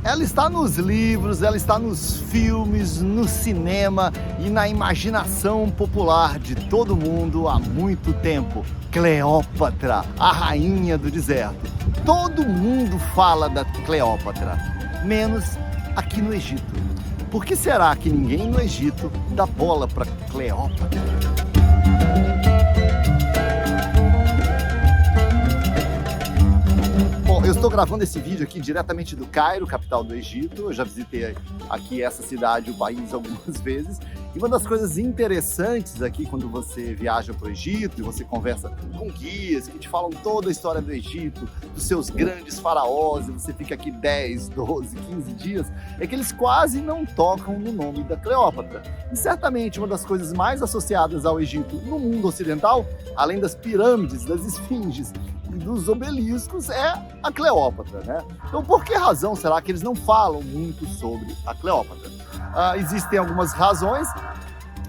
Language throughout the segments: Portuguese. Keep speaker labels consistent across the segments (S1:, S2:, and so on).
S1: Ela está nos livros, ela está nos filmes, no cinema e na imaginação popular de todo mundo há muito tempo. Cleópatra, a rainha do deserto. Todo mundo fala da Cleópatra, menos aqui no Egito. Por que será que ninguém no Egito dá bola para Cleópatra? Eu estou gravando esse vídeo aqui diretamente do Cairo, capital do Egito. Eu já visitei aqui essa cidade, o país, algumas vezes. E uma das coisas interessantes aqui, quando você viaja para o Egito e você conversa com guias que te falam toda a história do Egito, dos seus grandes faraós, e você fica aqui 10, 12, 15 dias, é que eles quase não tocam no nome da Cleópatra. E certamente uma das coisas mais associadas ao Egito no mundo ocidental, além das pirâmides, das esfinges e dos obeliscos, é a Cleópatra, né? Então, por que razão será que eles não falam muito sobre a Cleópatra? Existem algumas razões.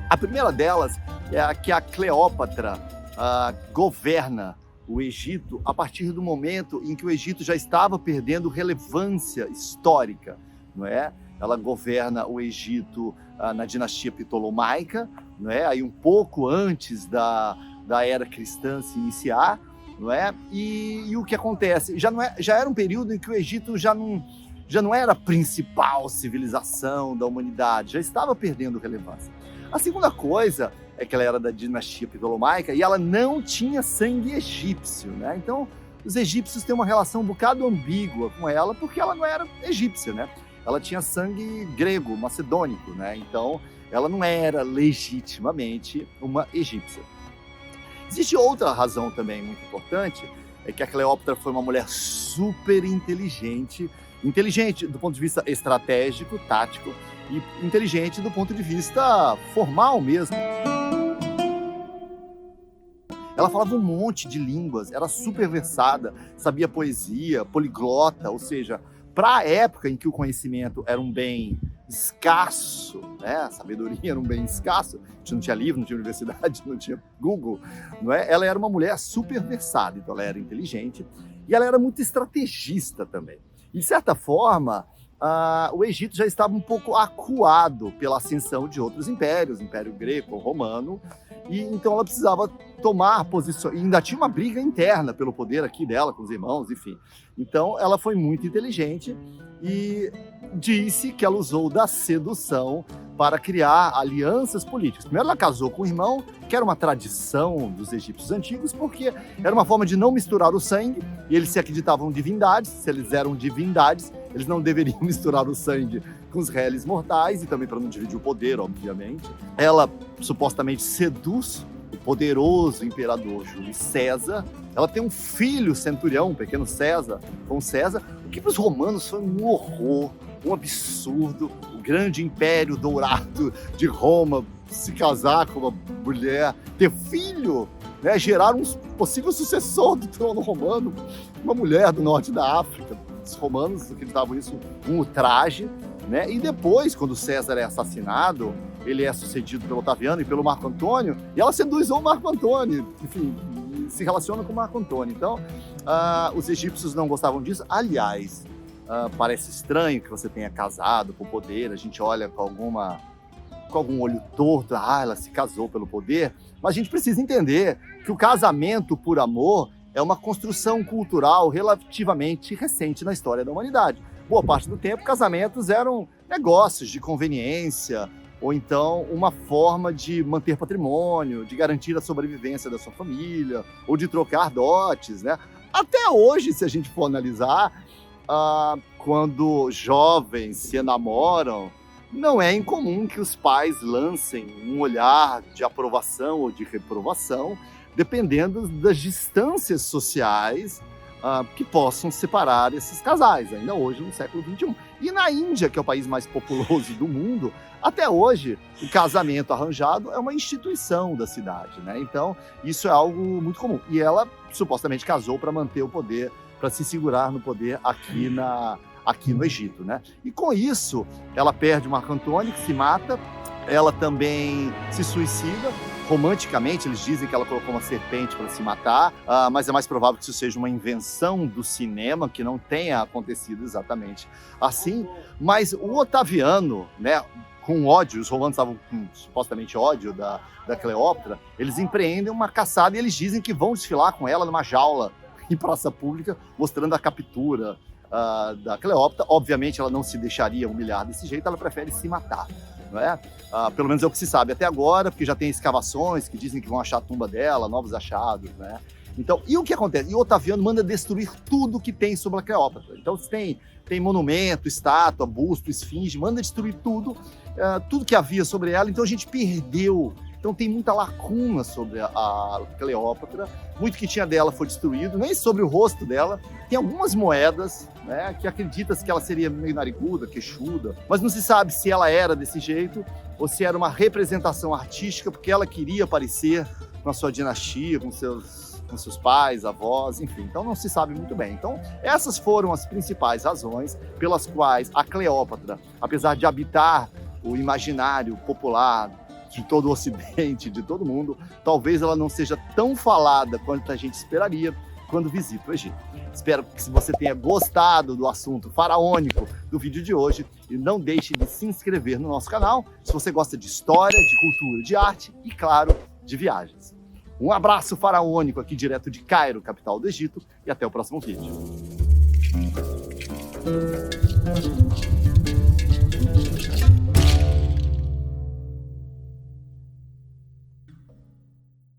S1: A primeira delas é que a Cleópatra governa o Egito a partir do momento em que o Egito já estava perdendo relevância histórica, não é? Ela governa o Egito na dinastia Ptolomaica, não é? Aí um pouco antes da era cristã se iniciar, não é? E o que acontece? Já era um período em que o Egito já não era a principal civilização da humanidade, já estava perdendo relevância. A segunda coisa é que ela era da dinastia Ptolomaica e ela não tinha sangue egípcio, né? Então, os egípcios têm uma relação um bocado ambígua com ela, porque ela não era egípcia, né? Ela tinha sangue grego, macedônico, né? Então, ela não era legitimamente uma egípcia. Existe outra razão também muito importante, é que a Cleópatra foi uma mulher super inteligente do ponto de vista estratégico, tático, e inteligente do ponto de vista formal mesmo. Ela falava um monte de línguas, era super versada, sabia poesia, poliglota, ou seja, para a época em que o conhecimento era um bem escasso, né? A sabedoria era um bem escasso, a gente não tinha livro, não tinha universidade, não tinha Google, não é? Ela era uma mulher super versada, então ela era inteligente e ela era muito estrategista também. E, de certa forma, o Egito já estava um pouco acuado pela ascensão de outros impérios, Império Greco, Romano, e então ela precisava tomar posições. E ainda tinha uma briga interna pelo poder aqui dela, com os irmãos, enfim. Então ela foi muito inteligente e disse que ela usou da sedução para criar alianças políticas. Primeiro ela casou com o irmão, que era uma tradição dos egípcios antigos, porque era uma forma de não misturar o sangue, e eles se acreditavam divindades. Se eles eram divindades, eles não deveriam misturar o sangue com os réis mortais, e também para não dividir o poder, obviamente. Ela supostamente seduz o poderoso imperador Júlio César. Ela tem um filho centurião, um pequeno César, com César, o que para os romanos foi um horror, um absurdo. O grande império dourado de Roma se casar com uma mulher, ter filho, né, gerar um possível sucessor do trono romano, uma mulher do norte da África. Os romanos acreditavam isso um ultraje, né? E depois, quando César é assassinado, ele é sucedido pelo Otaviano e pelo Marco Antônio, e ela seduz o Marco Antônio, enfim, se relaciona com o Marco Antônio. Então, os egípcios não gostavam disso. Aliás, parece estranho que você tenha casado por poder, a gente olha com algum olho torto, ela se casou pelo poder, mas a gente precisa entender que o casamento por amor é uma construção cultural relativamente recente na história da humanidade. Boa parte do tempo, casamentos eram negócios de conveniência, ou então uma forma de manter patrimônio, de garantir a sobrevivência da sua família, ou de trocar dotes, né? Até hoje, se a gente for analisar, quando jovens se enamoram, não é incomum que os pais lancem um olhar de aprovação ou de reprovação, dependendo das distâncias sociais que possam separar esses casais, ainda hoje no século XXI. E na Índia, que é o país mais populoso do mundo, até hoje o casamento arranjado é uma instituição da cidade, né? Então isso é algo muito comum. E ela supostamente casou para manter o poder, para se segurar no poder aqui no Egito, né? E com isso ela perde o Marco Antônio, que se mata, ela também se suicida, Romanticamente, eles dizem que ela colocou uma serpente para se matar, mas é mais provável que isso seja uma invenção do cinema, que não tenha acontecido exatamente assim. Mas o Otaviano, né, com ódio, os romanos estavam com supostamente ódio da Cleópatra, eles empreendem uma caçada e eles dizem que vão desfilar com ela numa jaula em praça pública, mostrando a captura da Cleópatra. Obviamente, ela não se deixaria humilhar desse jeito, ela prefere se matar. Não é? Pelo menos é o que se sabe até agora, porque já tem escavações que dizem que vão achar a tumba dela, novos achados, né? Então, e o que acontece? E o Otaviano manda destruir tudo que tem sobre a Cleópatra. Então, se tem monumento, estátua, busto, esfinge, manda destruir tudo, tudo que havia sobre ela. Então, a gente perdeu. Então, tem muita lacuna sobre a Cleópatra. Muito que tinha dela foi destruído, nem sobre o rosto dela. Tem algumas moedas, né, que acredita-se que ela seria meio nariguda, queixuda, mas não se sabe se ela era desse jeito ou se era uma representação artística, porque ela queria aparecer com a sua dinastia, com seus pais, avós, enfim. Então não se sabe muito bem. Então essas foram as principais razões pelas quais a Cleópatra, apesar de habitar o imaginário popular de todo o Ocidente, de todo mundo, talvez ela não seja tão falada quanto a gente esperaria quando visita o Egito. Espero que você tenha gostado do assunto faraônico do vídeo de hoje e não deixe de se inscrever no nosso canal se você gosta de história, de cultura, de arte e, claro, de viagens. Um abraço faraônico aqui direto de Cairo, capital do Egito, e até o próximo vídeo.